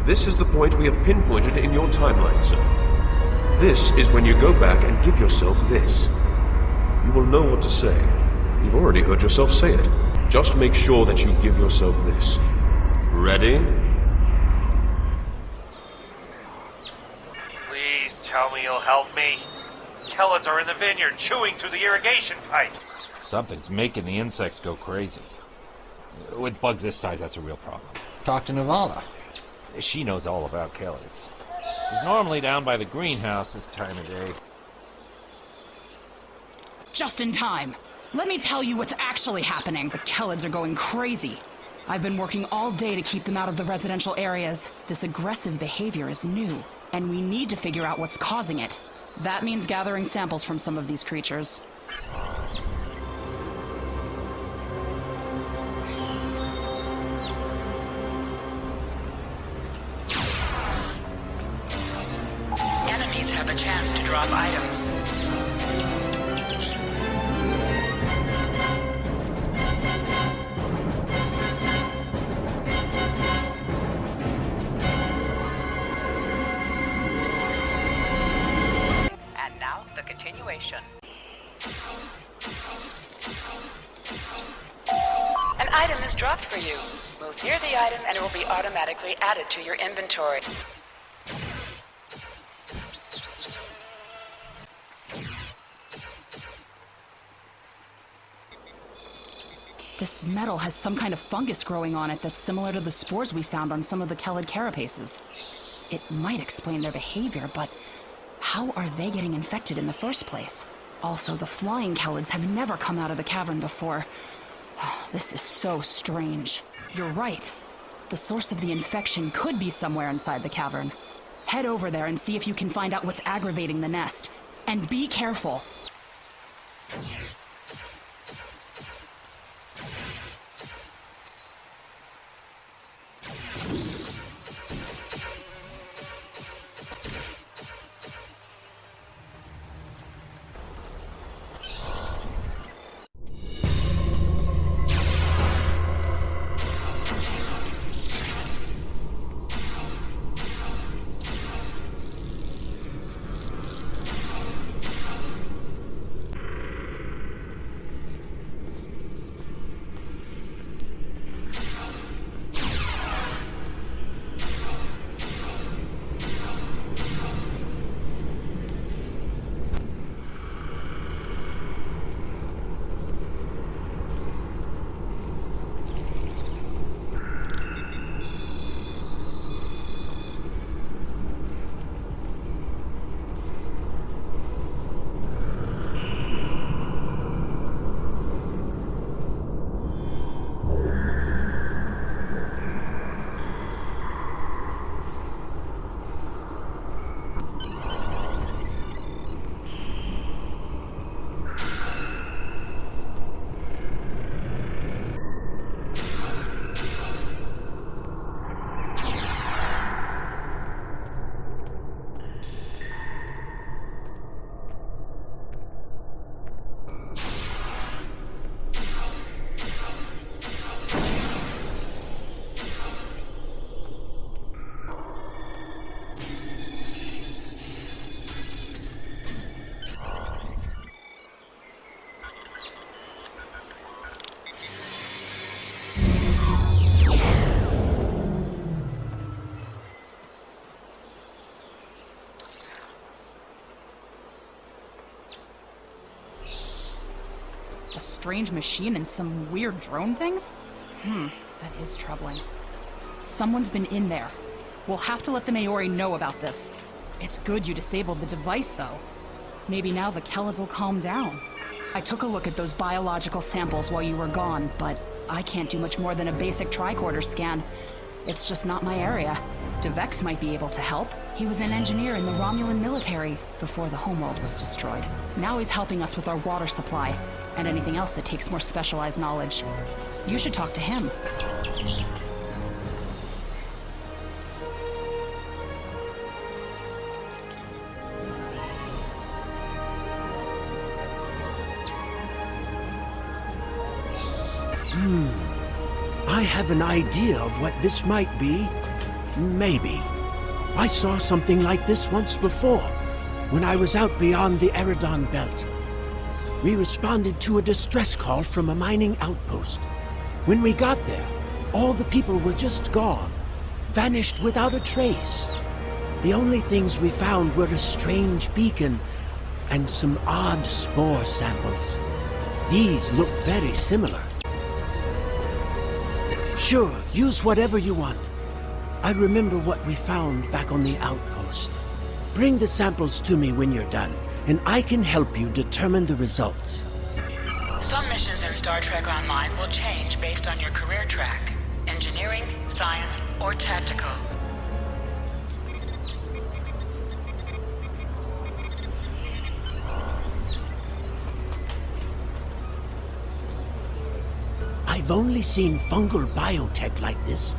This is the point we have pinpointed in your timeline, sir. This is when you go back and give yourself this. You will know what to say. You've already heard yourself say it. Just make sure that you give yourself this. Ready? Please tell me you'll help me. Kellids are in the vineyard, chewing through the irrigation pipe. Something's making the insects go crazy. With bugs this size, that's a real problem. Talk to Navala. She knows all about Kellids. She's normally down by the greenhouse this time of day. Just in time. Let me tell you what's actually happening. The Kellids are going crazy. I've been working all day to keep them out of the residential areas. This aggressive behavior is new, and we need to figure out what's causing it. That means gathering samples from some of these creatures. Enemies have a chance to drop items. And now, the continuation. An item is dropped for you. Move near the item and it will be automatically added to your inventory. This metal has some kind of fungus growing on it that's similar to the spores we found on some of the Kellid carapaces. It might explain their behavior, but how are they getting infected in the first place? Also, the flying Kellids have never come out of the cavern before. This is so strange. You're right. The source of the infection could be somewhere inside the cavern. Head over there and see if you can find out what's aggravating the nest. And be careful. A strange machine and some weird drone things? That is troubling. Someone's been in there. We'll have to let the Maori know about this. It's good you disabled the device, though. Maybe now the Kellids will calm down. I took a look at those biological samples while you were gone, but I can't do much more than a basic tricorder scan. It's just not my area. Devex might be able to help. He was an engineer in the Romulan military before the homeworld was destroyed. Now he's helping us with our water supply and anything else that takes more specialized knowledge. You should talk to him. I have an idea of what this might be. Maybe. I saw something like this once before, when I was out beyond the Eridon Belt. We responded to a distress call from a mining outpost. When we got there, all the people were just gone, vanished without a trace. The only things we found were a strange beacon and some odd spore samples. These look very similar. Sure, use whatever you want. I remember what we found back on the outpost. Bring the samples to me when you're done, and I can help you determine the results. Some missions in Star Trek Online will change based on your career track. Engineering, science, or tactical. I've only seen fungal biotech like this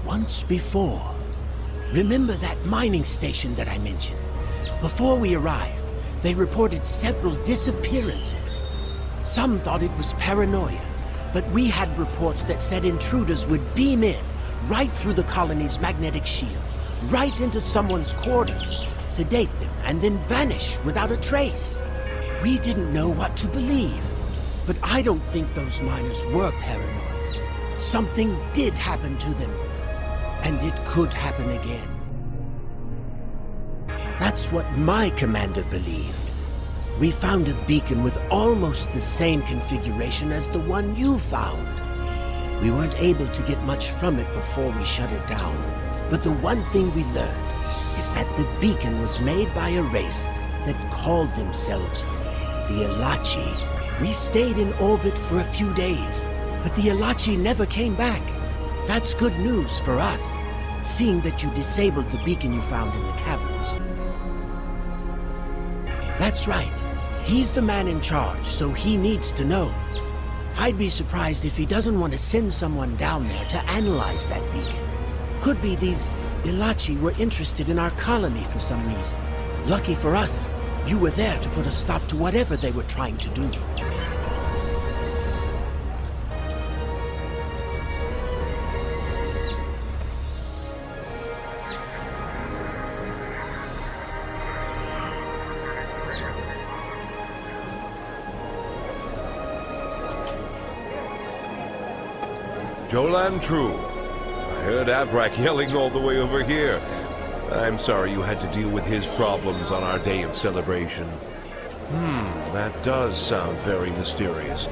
once before. Remember that mining station that I mentioned? Before we arrived, they reported several disappearances. Some thought it was paranoia, but we had reports that said intruders would beam in right through the colony's magnetic shield, right into someone's quarters, sedate them, and then vanish without a trace. We didn't know what to believe, but I don't think those miners were paranoid. Something did happen to them, and it could happen again. That's what my commander believed. We found a beacon with almost the same configuration as the one you found. We weren't able to get much from it before we shut it down. But the one thing we learned is that the beacon was made by a race that called themselves the Elachi. We stayed in orbit for a few days, but the Elachi never came back. That's good news for us, seeing that you disabled the beacon you found in the caverns. That's right. He's the man in charge, so he needs to know. I'd be surprised if he doesn't want to send someone down there to analyze that beacon. Could be these Elachi were interested in our colony for some reason. Lucky for us, you were there to put a stop to whatever they were trying to do. Jolan True. I heard Avrak yelling all the way over here. I'm sorry you had to deal with his problems on our day of celebration. That does sound very mysterious.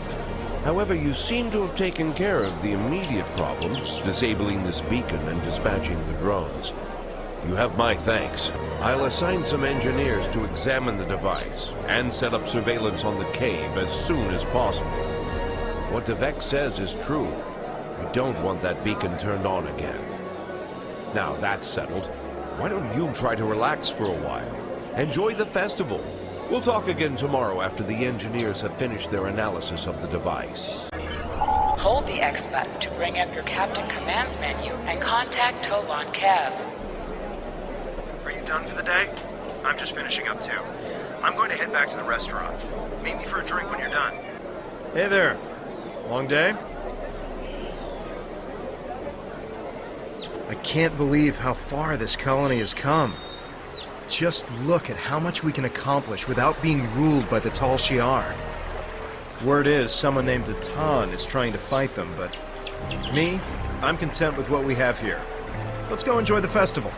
However, you seem to have taken care of the immediate problem, disabling this beacon and dispatching the drones. You have my thanks. I'll assign some engineers to examine the device and set up surveillance on the cave as soon as possible. If what Devek says is true, we don't want that beacon turned on again. Now that's settled, why don't you try to relax for a while? Enjoy the festival. We'll talk again tomorrow after the engineers have finished their analysis of the device. Hold the X button to bring up your Captain Commands menu and contact Tolan Kev. Are you done for the day? I'm just finishing up too. I'm going to head back to the restaurant. Meet me for a drink when you're done. Hey there. Long day? I can't believe how far this colony has come. Just look at how much we can accomplish without being ruled by the Tal Shiar. Word is, someone named Atan is trying to fight them, but me, I'm content with what we have here. Let's go enjoy the festival.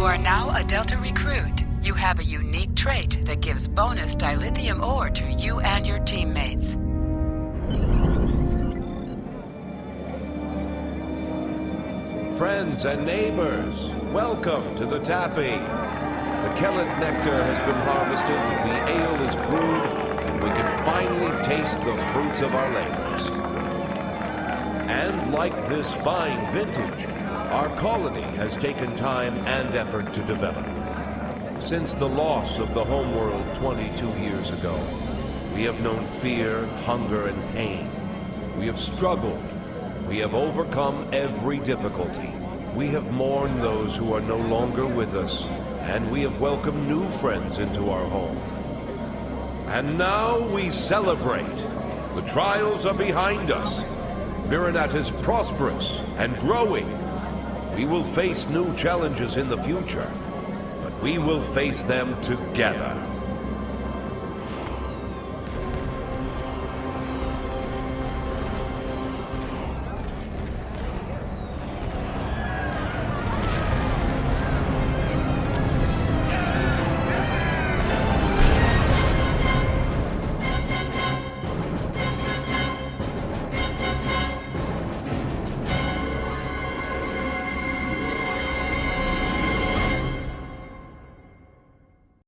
You are now a Delta recruit. You have a unique trait that gives bonus dilithium ore to you and your teammates. Friends and neighbors, welcome to the tapping. The Kellet nectar has been harvested, the ale is brewed, and we can finally taste the fruits of our labors. And like this fine vintage, our colony has taken time and effort to develop. Since the loss of the homeworld 22 years ago, we have known fear, hunger, and pain. We have struggled. We have overcome every difficulty. We have mourned those who are no longer with us, and we have welcomed new friends into our home. And now we celebrate. The trials are behind us. Virinat is prosperous and growing. We will face new challenges in the future, but we will face them together.